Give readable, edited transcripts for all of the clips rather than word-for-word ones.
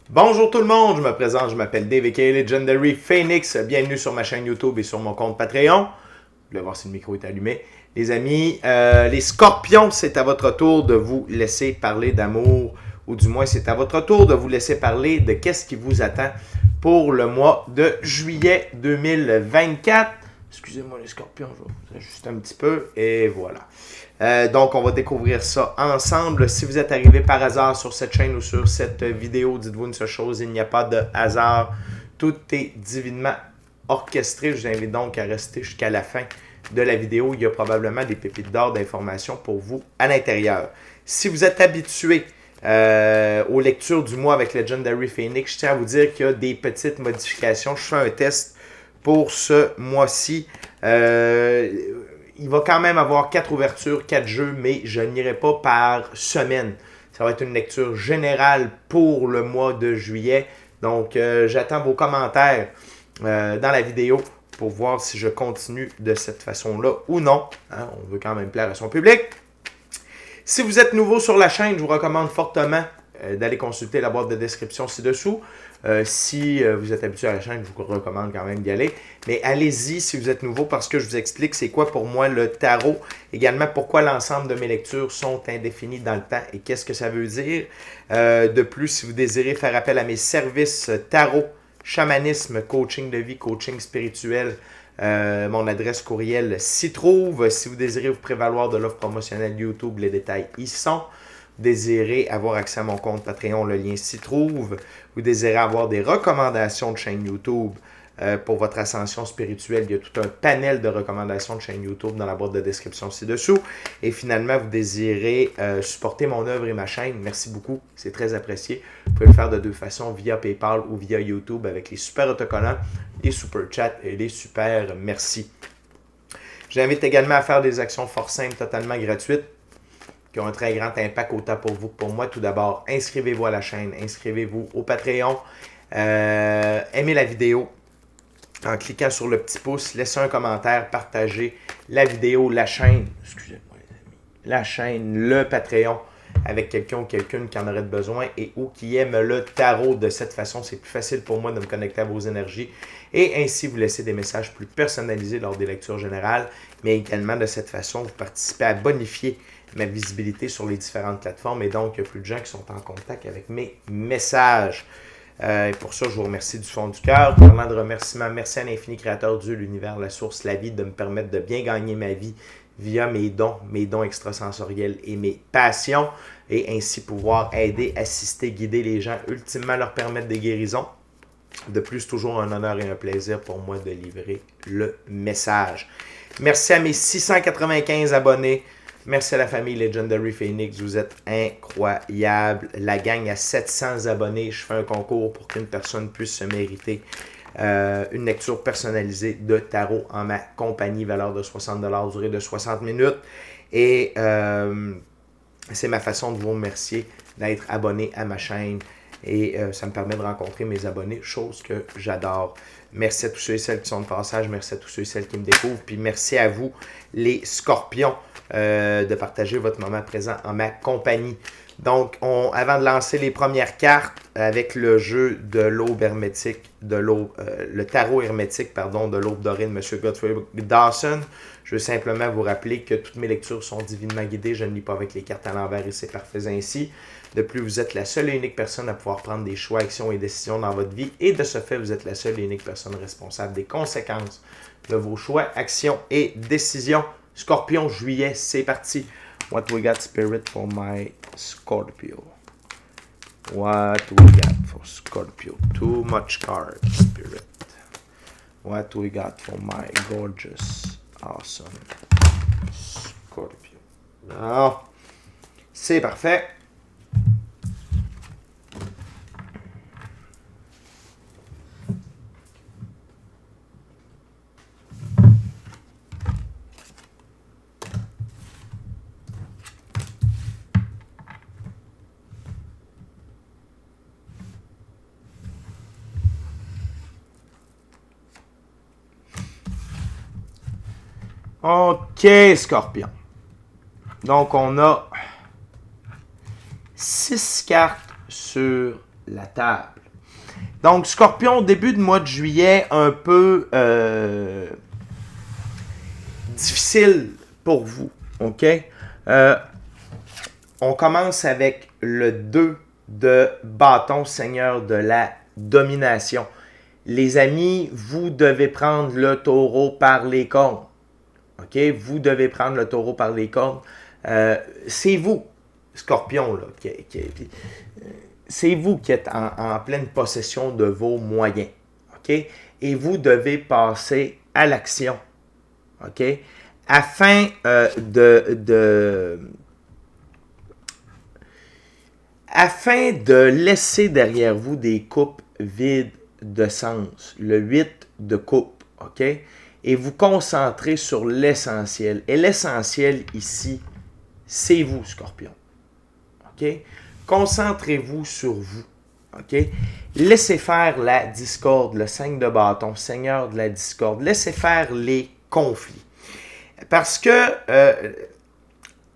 Bonjour tout le monde, je me présente, je m'appelle Dave aka Legendary Phoenix. Bienvenue sur ma chaîne YouTube et sur mon compte Patreon. Vous voulez voir si le micro est allumé. Les amis, les scorpions, c'est à votre tour de vous laisser parler d'amour, ou du moins c'est à votre tour de vous laisser parler de qu'est-ce qui vous attend pour le mois de juillet 2024. Excusez-moi les scorpions, je vais vous ajuster un petit peu et voilà. Donc, on va découvrir ça ensemble. Si vous êtes arrivé par hasard sur cette chaîne ou sur cette vidéo, dites-vous une seule chose, il n'y a pas de hasard. Tout est divinement orchestré. Je vous invite donc à rester jusqu'à la fin de la vidéo. Il y a probablement des pépites d'or d'informations pour vous à l'intérieur. Si vous êtes habitué aux lectures du mois avec Legendary Phoenix, je tiens à vous dire qu'il y a des petites modifications. Je fais un test pour ce mois-ci. Il va quand même avoir 4 ouvertures, 4 jeux, mais je n'irai pas par semaine. Ça va être une lecture générale pour le mois de juillet. Donc, j'attends vos commentaires dans la vidéo pour voir si je continue de cette façon-là ou non. Hein, on veut quand même plaire à son public. Si vous êtes nouveau sur la chaîne, je vous recommande fortement d'aller consulter la boîte de description ci-dessous. Si vous êtes habitué à la chaîne, je vous recommande quand même d'y aller. Mais allez-y si vous êtes nouveau parce que je vous explique c'est quoi pour moi le tarot. Également pourquoi l'ensemble de mes lectures sont indéfinies dans le temps et qu'est-ce que ça veut dire. De plus, si vous désirez faire appel à mes services tarot, chamanisme, coaching de vie, coaching spirituel, mon adresse courriel s'y trouve. Si vous désirez vous prévaloir de l'offre promotionnelle YouTube, les détails y sont. Vous désirez avoir accès à mon compte Patreon, le lien s'y trouve. Vous désirez avoir des recommandations de chaîne YouTube pour votre ascension spirituelle. Il y a tout un panel de recommandations de chaîne YouTube dans la boîte de description ci-dessous. Et finalement, vous désirez supporter mon œuvre et ma chaîne. Merci beaucoup, c'est très apprécié. Vous pouvez le faire de deux façons, via PayPal ou via YouTube avec les super autocollants, les super chats et les super merci. J'invite également à faire des actions fort simples, totalement gratuites, qui ont un très grand impact autant pour vous que pour moi. Tout d'abord, inscrivez-vous à la chaîne, inscrivez-vous au Patreon, aimez la vidéo en cliquant sur le petit pouce, laissez un commentaire, partagez la vidéo, la chaîne, excusez-moi les amis, la chaîne, le Patreon avec quelqu'un ou quelqu'une qui en aurait besoin et ou qui aime le tarot. De cette façon, c'est plus facile pour moi de me connecter à vos énergies et ainsi vous laisser des messages plus personnalisés lors des lectures générales, mais également de cette façon, vous participez à bonifier ma visibilité sur les différentes plateformes et donc il y a plus de gens qui sont en contact avec mes messages. Et pour ça, je vous remercie du fond du cœur. Parlant de remerciements, merci à l'infini créateur Dieu, l'univers, la source, la vie, de me permettre de bien gagner ma vie via mes dons extrasensoriels et mes passions, et ainsi pouvoir aider, assister, guider les gens, ultimement leur permettre des guérisons. De plus, toujours un honneur et un plaisir pour moi de livrer le message. Merci à mes 695 abonnés. Merci à la famille Legendary Phoenix, vous êtes incroyables. La gang a 700 abonnés. Je fais un concours pour qu'une personne puisse se mériter une lecture personnalisée de tarot en ma compagnie, valeur de 60$, durée de 60 minutes. Et c'est ma façon de vous remercier d'être abonné à ma chaîne. Et ça me permet de rencontrer mes abonnés, chose que j'adore. Merci à tous ceux et celles qui sont de passage, merci à tous ceux et celles qui me découvrent, puis merci à vous, les scorpions, de partager votre moment présent en ma compagnie. Donc, avant de lancer les premières cartes avec le jeu de l'aube hermétique, le tarot hermétique, pardon, de l'aube dorée de M. Godfrey Dawson, je veux simplement vous rappeler que toutes mes lectures sont divinement guidées. Je ne lis pas avec les cartes à l'envers et c'est parfait ainsi. De plus, vous êtes la seule et unique personne à pouvoir prendre des choix, actions et décisions dans votre vie. Et de ce fait, vous êtes la seule et unique personne responsable des conséquences de vos choix, actions et décisions. Scorpion, juillet, c'est parti. What we got, Spirit, for my Scorpio? What we got for Scorpio? Too much cards, Spirit. What we got for my gorgeous, awesome Scorpio? Non, c'est parfait. OK, Scorpion. Donc, on a 6 cartes sur la table. Donc, Scorpion, début de mois de juillet, un peu difficile pour vous. OK? On commence avec le 2 de bâton, seigneur de la domination. Les amis, vous devez prendre le taureau par les cornes. OK? Vous devez prendre le taureau par les cornes. C'est vous, Scorpion, là, c'est vous qui êtes en pleine possession de vos moyens. OK? Et vous devez passer à l'action. OK? Afin afin de laisser derrière vous des coupes vides de sens. Le 8 de coupe. OK? Et vous concentrer sur l'essentiel. Et l'essentiel ici, c'est vous, Scorpion. OK? Concentrez-vous sur vous. OK? Laissez faire la discorde, le 5 de bâton, seigneur de la discorde. Laissez faire les conflits. Parce que,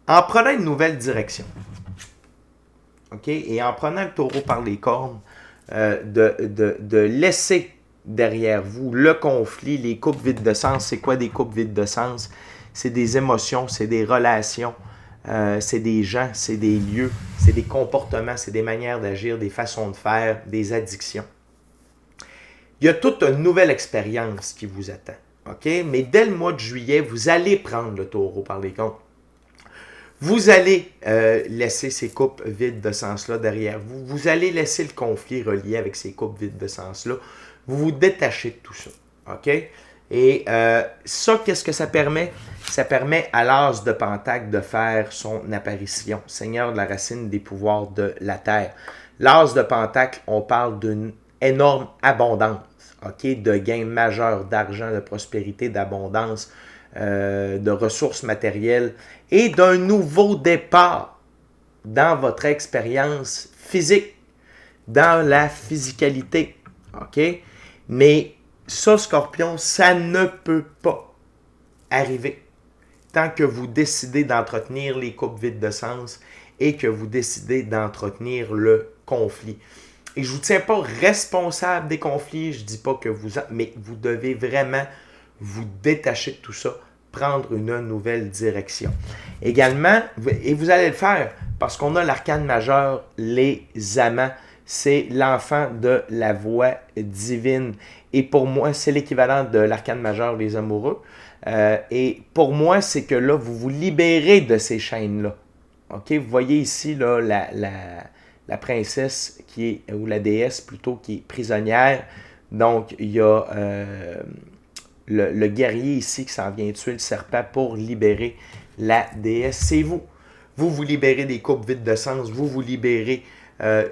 en prenant une nouvelle direction, OK? Et en prenant le taureau par les cornes, de laisser derrière vous le conflit, les coupes vides de sens. C'est quoi des coupes vides de sens? C'est des émotions, c'est des relations, c'est des gens, c'est des lieux, c'est des comportements, c'est des manières d'agir, des façons de faire, des addictions. Il y a toute une nouvelle expérience qui vous attend. OK? Mais dès le mois de juillet, vous allez prendre le taureau par les cornes. Vous allez laisser ces coupes vides de sens-là derrière vous. Vous allez laisser le conflit relié avec ces coupes vides de sens-là. Vous vous détachez de tout ça. OK? Et ça, qu'est-ce que ça permet? Ça permet à l'as de Pentacle de faire son apparition. Seigneur de la racine des pouvoirs de la terre. L'as de Pentacle, on parle d'une énorme abondance. OK? De gains majeurs d'argent, de prospérité, d'abondance, de ressources matérielles et d'un nouveau départ dans votre expérience physique, dans la physicalité. OK? Mais ça, Scorpion, ça ne peut pas arriver tant que vous décidez d'entretenir les coupes vides de sens et que vous décidez d'entretenir le conflit. Et je ne vous tiens pas responsable des conflits, je ne dis pas que vous... Mais vous devez vraiment vous détacher de tout ça, prendre une nouvelle direction. Également, et vous allez le faire, parce qu'on a l'arcane majeur, les amants. C'est l'enfant de la voix divine. Et pour moi, c'est l'équivalent de l'arcane majeur, les amoureux. Et pour moi, c'est que là, vous vous libérez de ces chaînes-là. OK? Vous voyez ici là, la princesse, qui est, ou la déesse plutôt, qui est prisonnière. Donc, il y a le guerrier ici qui s'en vient tuer le serpent pour libérer la déesse. C'est vous. Vous vous libérez des coupes vides de sens. Vous vous libérez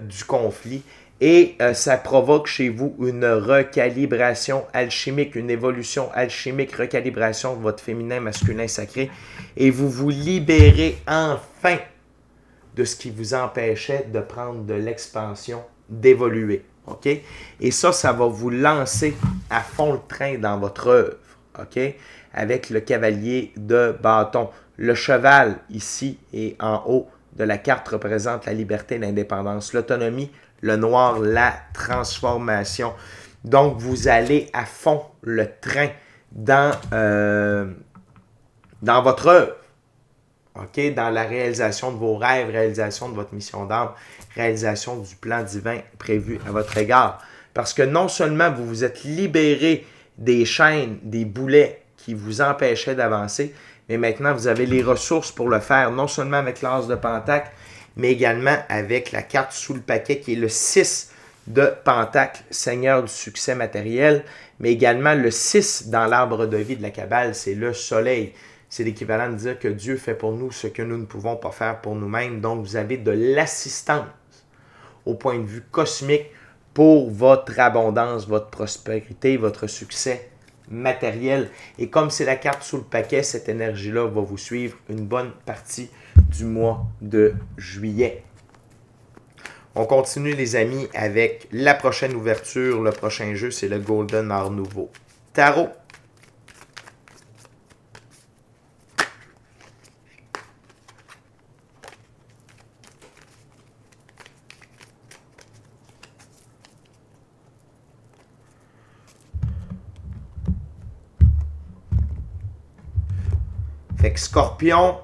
du conflit. Et ça provoque chez vous une recalibration alchimique, une évolution alchimique, recalibration de votre féminin, masculin, sacré. Et vous vous libérez enfin de ce qui vous empêchait de prendre de l'expansion, d'évoluer. OK? Et ça va vous lancer à fond le train dans votre œuvre. OK? Avec le cavalier de bâton. Le cheval, ici et en haut de la carte, représente la liberté, l'indépendance, l'autonomie. Le noir, la transformation. Donc, vous allez à fond le train dans votre œuvre. OK? Dans la réalisation de vos rêves, réalisation de votre mission d'âme, réalisation du plan divin prévu à votre égard. Parce que non seulement vous vous êtes libéré des chaînes, des boulets qui vous empêchaient d'avancer, mais maintenant vous avez les ressources pour le faire, non seulement avec l'as de Pentacle, mais également avec la carte sous le paquet qui est le 6 de Pentacle, Seigneur du succès matériel, mais également le 6 dans l'arbre de vie de la Kabbale, c'est le soleil. C'est l'équivalent de dire que Dieu fait pour nous ce que nous ne pouvons pas faire pour nous-mêmes. Donc, vous avez de l'assistance au point de vue cosmique pour votre abondance, votre prospérité, votre succès matériel. Et comme c'est la carte sous le paquet, cette énergie-là va vous suivre une bonne partie du mois de juillet. On continue, les amis, avec la prochaine ouverture. Le prochain jeu, c'est le Golden Art Nouveau Tarot. Fait que Scorpion,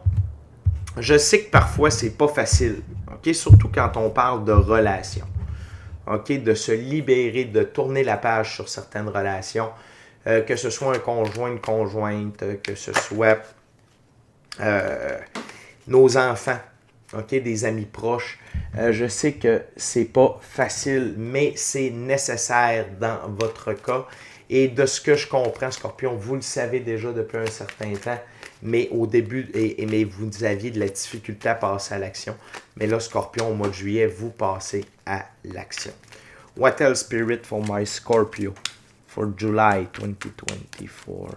je sais que parfois, c'est pas facile. OK? Surtout quand on parle de relations. OK? De se libérer, de tourner la page sur certaines relations. Que ce soit un conjoint, une conjointe, que ce soit nos enfants, OK? Des amis proches. Je sais que c'est pas facile, mais c'est nécessaire dans votre cas. Et de ce que je comprends, Scorpion, vous le savez déjà depuis un certain temps, mais au début, mais vous aviez de la difficulté à passer à l'action. Mais là, Scorpion, au mois de juillet, vous passez à l'action. What else, Spirit, for my Scorpio for July 2024?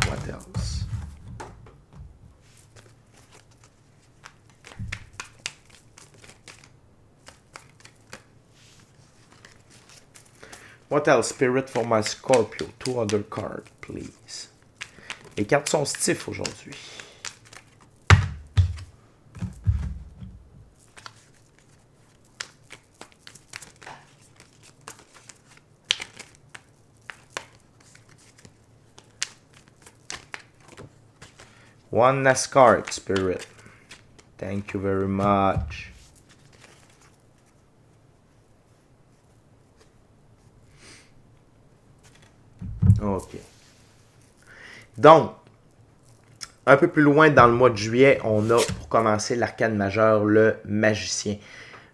What else? What else, Spirit, for my Scorpio? 2 other cards, please. Les cartes sont stiff aujourd'hui. One last card, Spirit. Thank you very much. OK. Donc, un peu plus loin dans le mois de juillet, on a pour commencer l'arcane majeur, le magicien.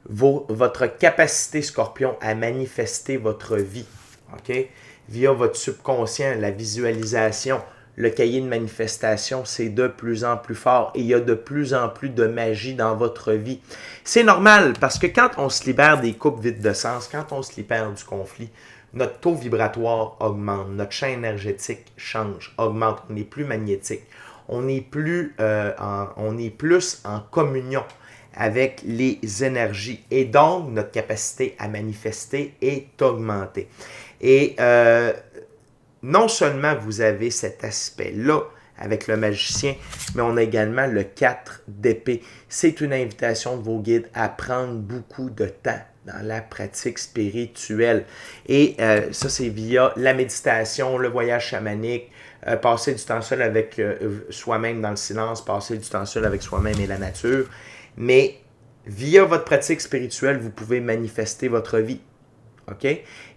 Votre capacité, Scorpion, à manifester votre vie, OK? Via votre subconscient, la visualisation, le cahier de manifestation, c'est de plus en plus fort et il y a de plus en plus de magie dans votre vie. C'est normal parce que quand on se libère des coupes vides de sens, quand on se libère du conflit, notre taux vibratoire augmente, notre champ énergétique change, augmente, on est plus magnétique, on est plus en communion avec les énergies et donc notre capacité à manifester est augmentée. Et non seulement vous avez cet aspect-là avec le magicien, mais on a également le 4 d'épée. C'est une invitation de vos guides à prendre beaucoup de temps dans la pratique spirituelle. Et ça, c'est via la méditation, le voyage chamanique, passer du temps seul avec soi-même dans le silence, passer du temps seul avec soi-même et la nature. Mais via votre pratique spirituelle, vous pouvez manifester votre vie. OK?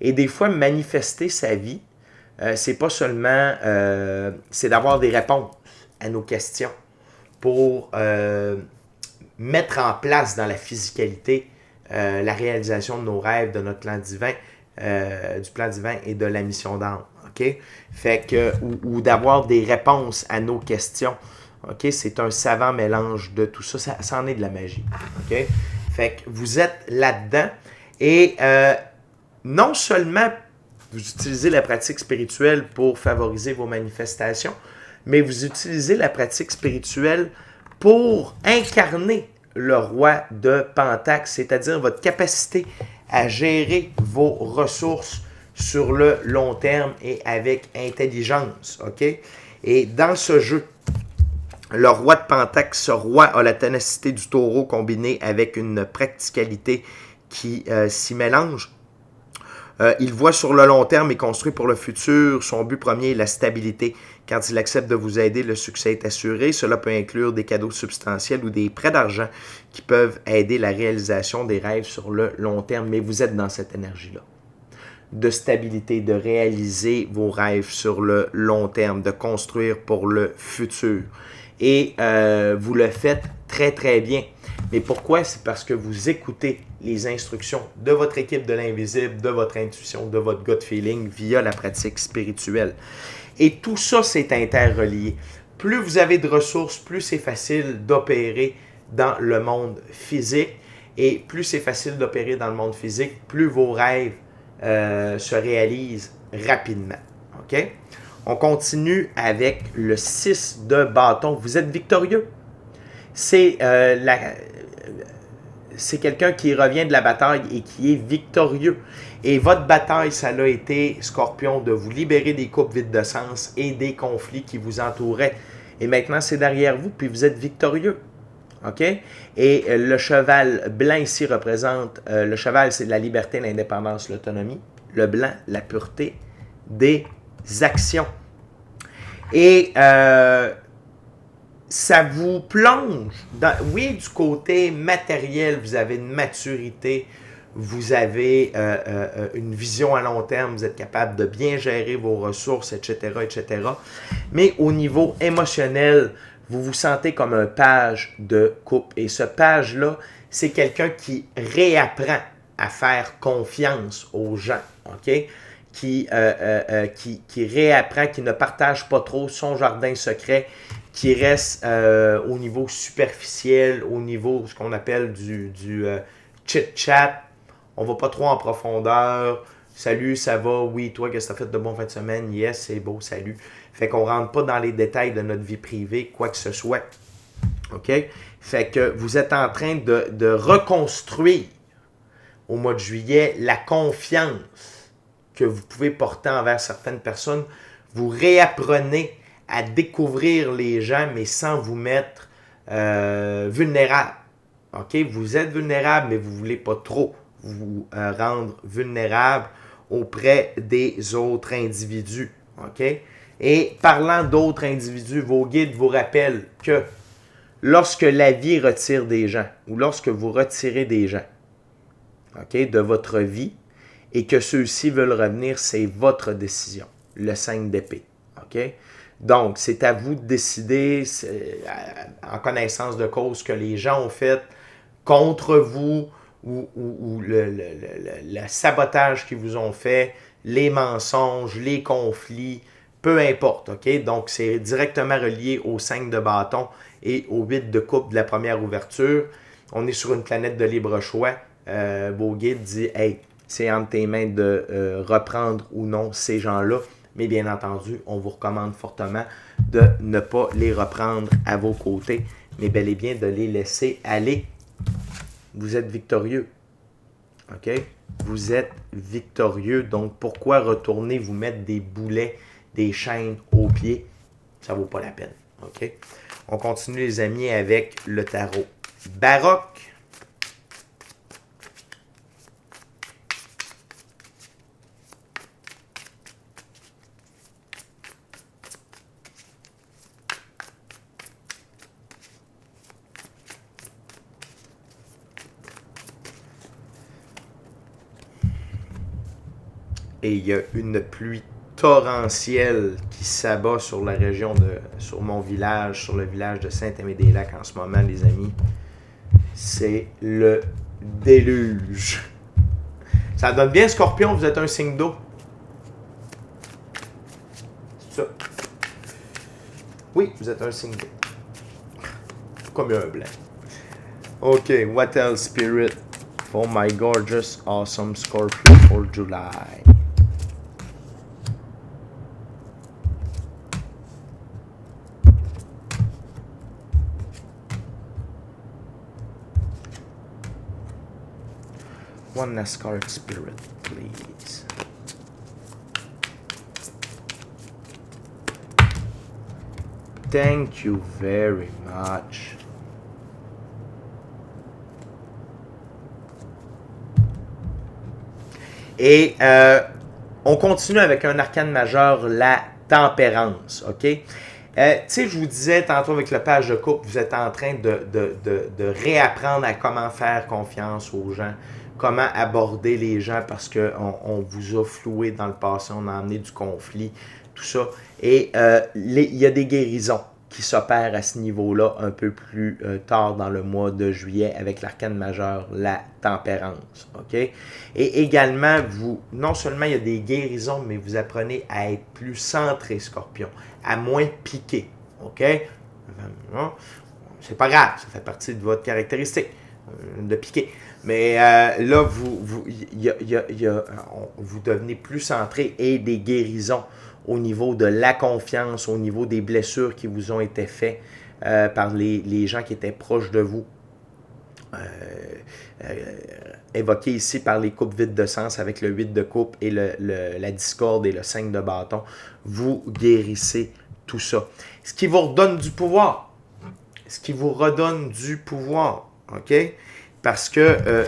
Et des fois, manifester sa vie, c'est pas seulement, c'est d'avoir des réponses à nos questions pour mettre en place dans la physicalité la réalisation de nos rêves, de notre plan divin, du plan divin et de la mission d'âme. OK? Fait que, ou d'avoir des réponses à nos questions. OK? C'est un savant mélange de tout ça. Ça en est de la magie. OK? Fait que vous êtes là-dedans et non seulement vous utilisez la pratique spirituelle pour favoriser vos manifestations, mais vous utilisez la pratique spirituelle pour incarner le roi de Pentacle, c'est-à-dire votre capacité à gérer vos ressources sur le long terme et avec intelligence. OK? Et dans ce jeu, le roi de Pentacle, ce roi a la ténacité du taureau combinée avec une practicalité qui s'y mélange. Il voit sur le long terme et construit pour le futur. Son but premier est la stabilité. Quand il accepte de vous aider, le succès est assuré. Cela peut inclure des cadeaux substantiels ou des prêts d'argent qui peuvent aider la réalisation des rêves sur le long terme. Mais vous êtes dans cette énergie-là de stabilité, de réaliser vos rêves sur le long terme, de construire pour le futur. Et vous le faites très, très bien. Mais pourquoi? C'est parce que vous écoutez les instructions de votre équipe de l'invisible, de votre intuition, de votre gut feeling via la pratique spirituelle. Et tout ça, c'est interrelié. Plus vous avez de ressources, plus c'est facile d'opérer dans le monde physique. Et plus c'est facile d'opérer dans le monde physique, plus vos rêves se réalisent rapidement. OK? On continue avec le 6 de bâton. Vous êtes victorieux. C'est c'est quelqu'un qui revient de la bataille et qui est victorieux. Et votre bataille, ça a été, Scorpion, de vous libérer des coupes vides de sens et des conflits qui vous entouraient. Et maintenant, c'est derrière vous, puis vous êtes victorieux. OK? Et le cheval blanc ici représente, le cheval, c'est la liberté, l'indépendance, l'autonomie. Le blanc, la pureté des actions. Et ça vous plonge dans, oui, du côté matériel, vous avez une maturité, vous avez une vision à long terme, vous êtes capable de bien gérer vos ressources, etc., etc. Mais au niveau émotionnel, vous vous sentez comme un page de coupe. Et ce page-là, c'est quelqu'un qui réapprend à faire confiance aux gens, OK? Qui réapprend, qui ne partage pas trop son jardin secret, qui reste au niveau superficiel, au niveau ce qu'on appelle du chit-chat. On va pas trop en profondeur. Salut, ça va? Oui, toi, qu'est-ce que tu as fait de bon fin de semaine? Yes, c'est beau, salut. Fait qu'on rentre pas dans les détails de notre vie privée, quoi que ce soit. OK? Fait que vous êtes en train de reconstruire au mois de juillet la confiance que vous pouvez porter envers certaines personnes. Vous réapprenez à découvrir les gens, mais sans vous mettre vulnérable. OK? Vous êtes vulnérable, mais vous ne voulez pas trop vous rendre vulnérable auprès des autres individus. OK? Et parlant d'autres individus, vos guides vous rappellent que lorsque la vie retire des gens, ou lorsque vous retirez des gens, OK, de votre vie, et que ceux-ci veulent revenir, c'est votre décision. Le 5 d'épée. OK? Donc, c'est à vous de décider, en connaissance de cause, que les gens ont fait contre vous, ou le sabotage qu'ils vous ont fait, les mensonges, les conflits, peu importe, OK? Donc, c'est directement relié au 5 de bâton et au 8 de coupe de la première ouverture. On est sur une planète de libre choix. Vos guides disent, hey, c'est entre tes mains de reprendre ou non ces gens-là. Mais bien entendu, on vous recommande fortement de ne pas les reprendre à vos côtés, mais bel et bien de les laisser aller. Vous êtes victorieux. OK? Vous êtes victorieux. Donc, pourquoi retourner vous mettre des boulets, des chaînes aux pieds? Ça ne vaut pas la peine. OK? On continue, les amis, avec le tarot baroque. Et il y a une pluie torrentielle qui s'abat sur la région sur mon village, sur le village de Saint-Aimé-des-Lacs en ce moment, les amis. C'est le déluge. Ça donne bien, Scorpion, vous êtes un signe d'eau. C'est ça. Oui, vous êtes un signe d'eau. Comme un blanc. OK, what else, Spirit, for my gorgeous, awesome Scorpio for July? One Asgard Spirit, please. Thank you very much. Et on continue avec un arcane majeur, la tempérance. OK? Tu sais, je vous disais tantôt avec le page de coupe, vous êtes en train de réapprendre à comment faire confiance aux gens, comment aborder les gens parce qu'on vous a floué dans le passé, on a amené du conflit, tout ça. Et il y a des guérisons qui s'opèrent à ce niveau-là un peu plus tard dans le mois de juillet avec l'arcane majeur, la tempérance. OK? Et également, non seulement il y a des guérisons, mais vous apprenez à être plus centré, Scorpion, à moins piquer. OK? C'est pas grave, ça fait partie de votre caractéristique de piquer. Mais là, vous devenez plus centré et des guérisons au niveau de la confiance, au niveau des blessures qui vous ont été faites par les gens qui étaient proches de vous. évoqué ici par les coupes vides de sens avec le 8 de coupe et la discorde et le 5 de bâton. Vous guérissez tout ça. Ce qui vous redonne du pouvoir. Ce qui vous redonne du pouvoir. OK? Parce que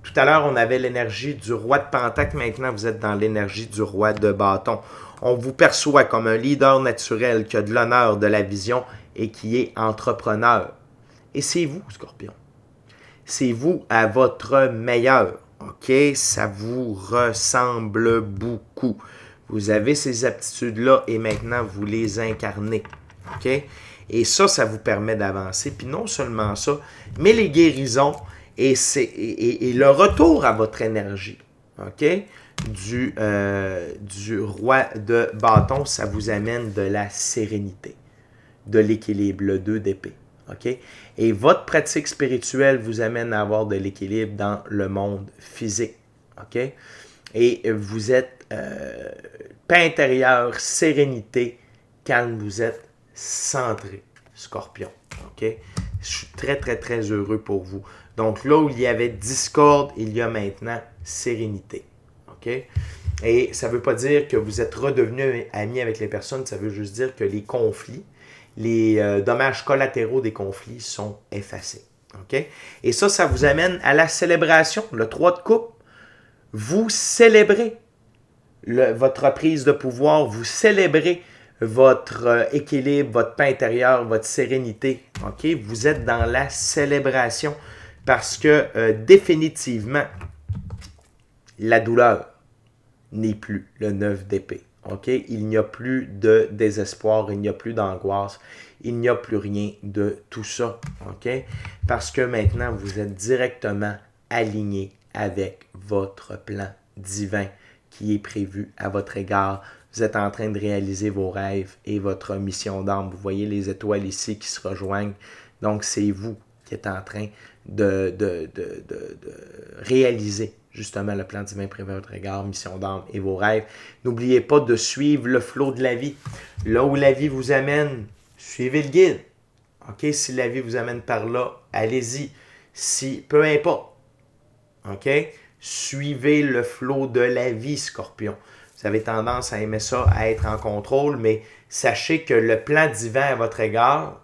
tout à l'heure, on avait l'énergie du roi de pentacle. Maintenant, vous êtes dans l'énergie du roi de bâton. On vous perçoit comme un leader naturel qui a de l'honneur, de la vision et qui est entrepreneur. Et c'est vous, Scorpion. C'est vous à votre meilleur. OK? Ça vous ressemble beaucoup. Vous avez ces aptitudes-là et maintenant, vous les incarnez. OK? Et ça vous permet d'avancer. Puis non seulement ça, mais les guérisons et le retour à votre énergie. OK? Du roi de bâton, ça vous amène de la sérénité, de l'équilibre, le 2 d'épée. OK? Et votre pratique spirituelle vous amène à avoir de l'équilibre dans le monde physique. OK? Et vous êtes paix intérieure, sérénité, calme, vous êtes centré, Scorpion. OK? Je suis très, très, très heureux pour vous. Donc là où il y avait discorde, il y a maintenant sérénité. OK? Et ça ne veut pas dire que vous êtes redevenu amis avec les personnes, ça veut juste dire que les conflits, les dommages collatéraux des conflits sont effacés. OK? Et ça vous amène à la célébration, le 3 de coupe. Vous célébrez votre prise de pouvoir, vous célébrez votre équilibre, votre paix intérieur, votre sérénité. OK? Vous êtes dans la célébration parce que définitivement, la douleur n'est plus le 9 d'épée. OK? Il n'y a plus de désespoir, il n'y a plus d'angoisse, il n'y a plus rien de tout ça. OK? Parce que maintenant, vous êtes directement aligné avec votre plan divin qui est prévu à votre égard. Vous êtes en train de réaliser vos rêves et votre mission d'âme. Vous voyez les étoiles ici qui se rejoignent. Donc, c'est vous qui êtes en train de réaliser justement le plan divin prévu à votre égard, mission d'âme et vos rêves. N'oubliez pas de suivre le flot de la vie. Là où la vie vous amène, suivez le guide. OK? Si la vie vous amène par là, allez-y. Si, peu importe. OK? Suivez le flot de la vie, Scorpion. Vous avez tendance à aimer ça, à être en contrôle, mais sachez que le plan divin à votre égard,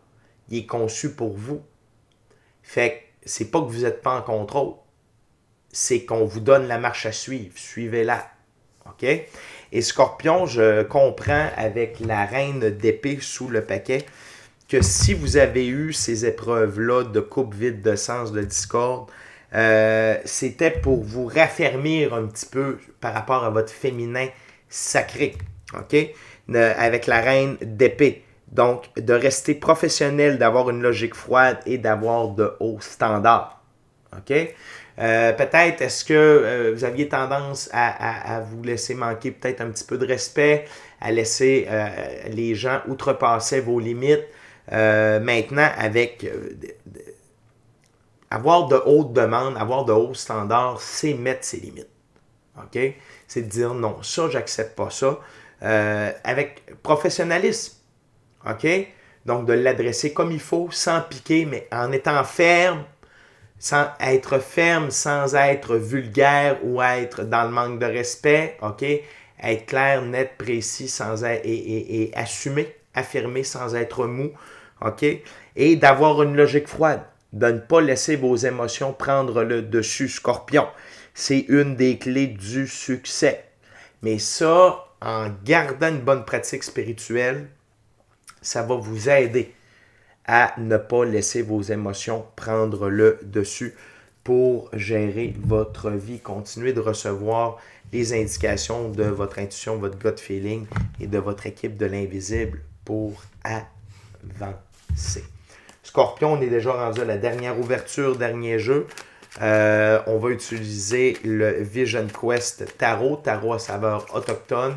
il est conçu pour vous. Fait que c'est pas que vous n'êtes pas en contrôle. C'est qu'on vous donne la marche à suivre. Suivez-la. OK? Et Scorpion, je comprends avec la reine d'épée sous le paquet que si vous avez eu ces épreuves-là de coupe vide, de sens, de discorde, c'était pour vous raffermir un petit peu par rapport à votre féminin sacré. OK? Avec la reine d'épée. Donc, de rester professionnel, d'avoir une logique froide et d'avoir de hauts standards. OK? Peut-être est-ce que vous aviez tendance à vous laisser manquer peut-être un petit peu de respect, à laisser les gens outrepasser vos limites. Maintenant, avec avoir de hautes demandes, avoir de hauts standards, c'est mettre ses limites. OK? C'est de dire non, ça, j'accepte pas ça. Avec professionnalisme. OK? Donc, de l'adresser comme il faut, sans piquer, mais en étant ferme, sans être ferme, sans être vulgaire ou être dans le manque de respect. OK? Être clair, net, précis, sans être, et assumer, affirmer sans être mou. OK? Et d'avoir une logique froide. De ne pas laisser vos émotions prendre le dessus, Scorpion. C'est une des clés du succès. Mais ça, en gardant une bonne pratique spirituelle, ça va vous aider à ne pas laisser vos émotions prendre le dessus pour gérer votre vie. Continuez de recevoir les indications de votre intuition, votre gut feeling et de votre équipe de l'invisible pour avancer. Scorpion, on est déjà rendu à la dernière ouverture, dernier jeu. On va utiliser le Vision Quest Tarot à saveur autochtone.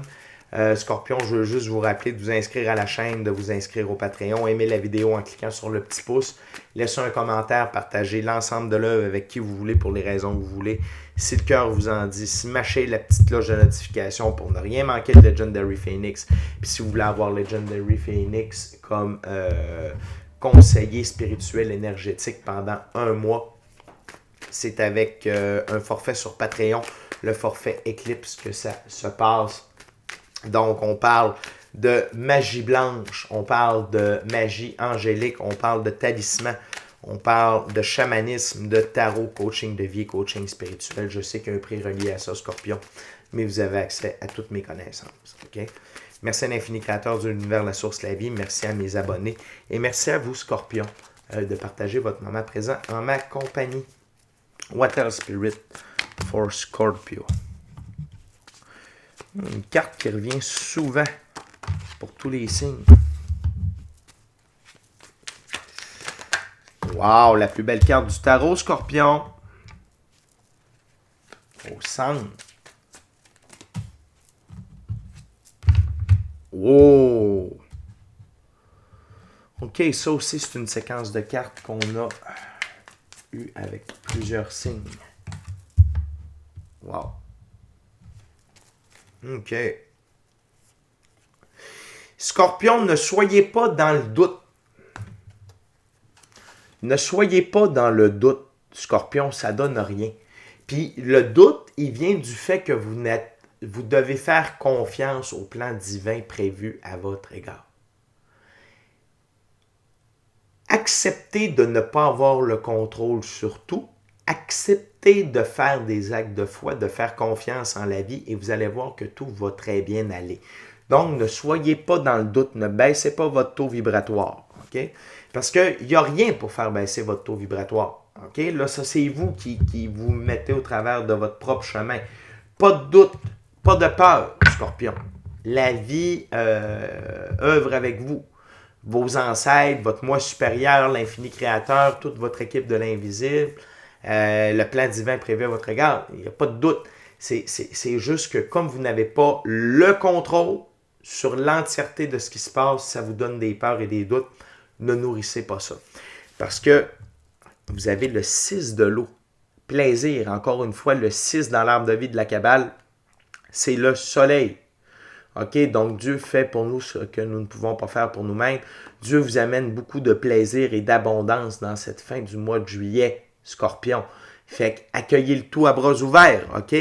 Scorpion, je veux juste vous rappeler de vous inscrire à la chaîne, de vous inscrire au Patreon, aimer la vidéo en cliquant sur le petit pouce, laissez un commentaire, partagez l'ensemble de l'œuvre avec qui vous voulez pour les raisons que vous voulez. Si le cœur vous en dit, smashez la petite cloche de notification pour ne rien manquer de Legendary Phoenix. Puis si vous voulez avoir Legendary Phoenix comme conseiller spirituel énergétique pendant un mois. C'est avec un forfait sur Patreon, le forfait Eclipse, que ça se passe. Donc, on parle de magie blanche, on parle de magie angélique, on parle de talisman, on parle de chamanisme, de tarot, coaching de vie, coaching spirituel. Je sais qu'il y a un prix relié à ça, Scorpion, mais vous avez accès à toutes mes connaissances. Okay? Merci à l'infini créateur de l'univers, la source, la vie. Merci à mes abonnés. Et merci à vous, Scorpion, de partager votre moment présent en ma compagnie. Water Spirit for Scorpio. Une carte qui revient souvent pour tous les signes. Wow, la plus belle carte du tarot, Scorpion. Au centre. Wow. Ok, ça aussi, c'est une séquence de cartes qu'on a eu avec plusieurs signes. Wow. Ok. Scorpion, ne soyez pas dans le doute. Ne soyez pas dans le doute. Scorpion, ça donne rien. Puis le doute, il vient du fait que vous devez faire confiance au plan divin prévu à votre égard. Acceptez de ne pas avoir le contrôle sur tout. Acceptez de faire des actes de foi, de faire confiance en la vie et vous allez voir que tout va très bien aller. Donc, ne soyez pas dans le doute, ne baissez pas votre taux vibratoire. Okay? Parce qu'il n'y a rien pour faire baisser votre taux vibratoire. Okay? Là, ça, c'est vous qui vous mettez au travers de votre propre chemin. Pas de doute, pas de peur, Scorpion. La vie œuvre avec vous. Vos ancêtres, votre moi supérieur, l'infini créateur, toute votre équipe de l'invisible, le plan divin prévu à votre égard. Il n'y a pas de doute. C'est juste que comme vous n'avez pas le contrôle sur l'entièreté de ce qui se passe, ça vous donne des peurs et des doutes. Ne nourrissez pas ça. Parce que vous avez le 6 de l'eau. Plaisir, encore une fois, le 6 dans l'arbre de vie de la Kabbale, c'est le soleil. OK? Donc, Dieu fait pour nous ce que nous ne pouvons pas faire pour nous-mêmes. Dieu vous amène beaucoup de plaisir et d'abondance dans cette fin du mois de juillet, Scorpion. Fait accueillez le tout à bras ouverts, OK?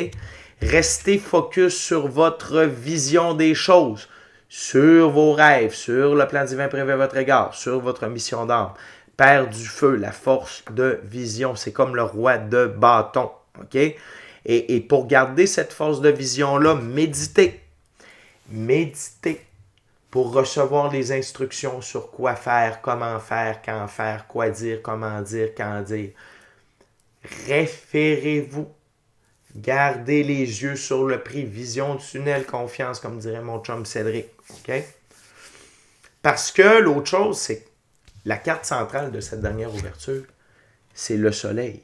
Restez focus sur votre vision des choses, sur vos rêves, sur le plan divin prévu à votre égard, sur votre mission d'âme. Père du feu, la force de vision, c'est comme le roi de bâton, OK? Et pour garder cette force de vision-là, méditez. Méditez pour recevoir les instructions sur quoi faire, comment faire, quand faire, quoi dire, comment dire, quand dire. Référez-vous. Gardez les yeux sur le prix. Vision du tunnel, confiance, comme dirait mon chum Cédric. Okay? Parce que l'autre chose, c'est que la carte centrale de cette dernière ouverture, c'est le soleil.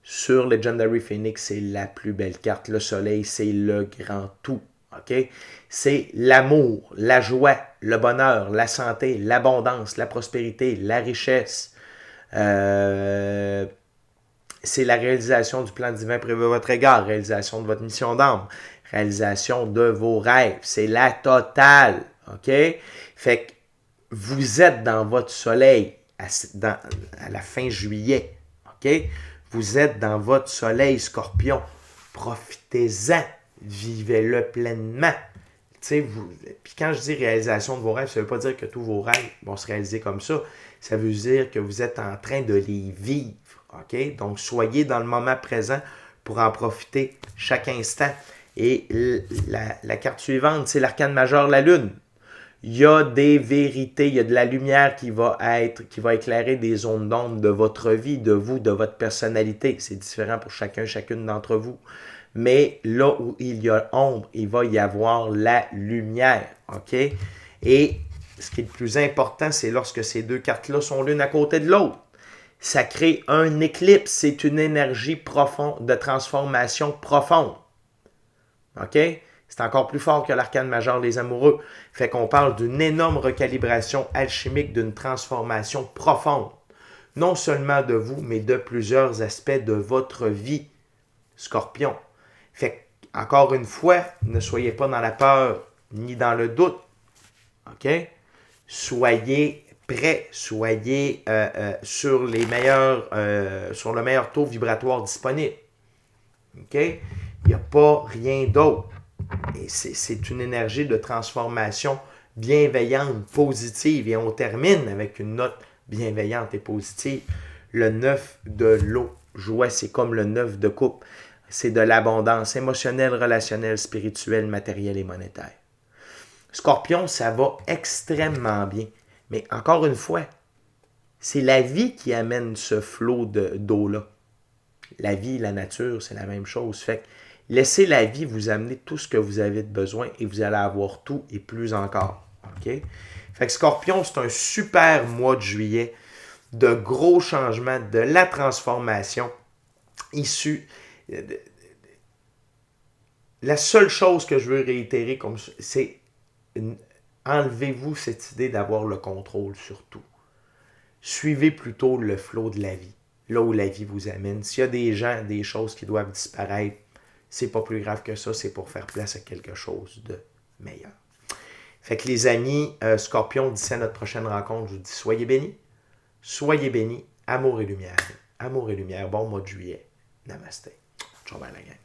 Sur Legendary Phoenix, c'est la plus belle carte. Le soleil, c'est le grand tout. Okay? C'est l'amour, la joie, le bonheur, la santé, l'abondance, la prospérité, la richesse. C'est la réalisation du plan divin prévu à votre égard, réalisation de votre mission d'âme, réalisation de vos rêves. C'est la totale. OK? Fait que vous êtes dans votre soleil à la fin juillet. OK? Vous êtes dans votre soleil, Scorpion. Profitez-en. Vivez-le pleinement. Puis quand je dis réalisation de vos rêves, ça ne veut pas dire que tous vos rêves vont se réaliser comme ça. Ça veut dire que vous êtes en train de les vivre. Okay? Donc, soyez dans le moment présent pour en profiter chaque instant. Et la carte suivante, c'est l'arcane majeur, la lune. Il y a des vérités, il y a de la lumière qui va éclairer des zones d'ombre de votre vie, de vous, de votre personnalité. C'est différent pour chacune d'entre vous. Mais là où il y a ombre, il va y avoir la lumière. OK? Et ce qui est le plus important, c'est lorsque ces deux cartes-là sont l'une à côté de l'autre. Ça crée un éclipse. C'est une énergie profonde, de transformation profonde. OK? C'est encore plus fort que l'arcane majeur des amoureux. Fait qu'on parle d'une énorme recalibration alchimique, d'une transformation profonde. Non seulement de vous, mais de plusieurs aspects de votre vie, Scorpion. Fait encore une fois, ne soyez pas dans la peur ni dans le doute. OK? Soyez prêts, soyez sur le meilleur taux vibratoire disponible. OK? Il n'y a pas rien d'autre. Et c'est une énergie de transformation bienveillante, positive. Et on termine avec une note bienveillante et positive. Le 9 de l'eau. Joie, c'est comme le 9 de coupe. C'est de l'abondance émotionnelle, relationnelle, spirituelle, matérielle et monétaire. Scorpion, ça va extrêmement bien. Mais encore une fois, c'est la vie qui amène ce flot d'eau-là. La vie, la nature, c'est la même chose. Fait que laissez la vie vous amener tout ce que vous avez de besoin et vous allez avoir tout et plus encore. OK? Fait que Scorpion, c'est un super mois de juillet, de gros changements, de la transformation issue. La seule chose que je veux réitérer, c'est enlevez-vous cette idée d'avoir le contrôle sur tout. Suivez plutôt le flot de la vie, là où la vie vous amène. S'il y a des gens, des choses qui doivent disparaître, c'est pas plus grave que ça, c'est pour faire place à quelque chose de meilleur. Fait que les amis, Scorpion, d'ici à notre prochaine rencontre, je vous dis soyez bénis, amour et lumière. Amour et lumière, bon mois de juillet. Namasté. Ciao, bye la gang.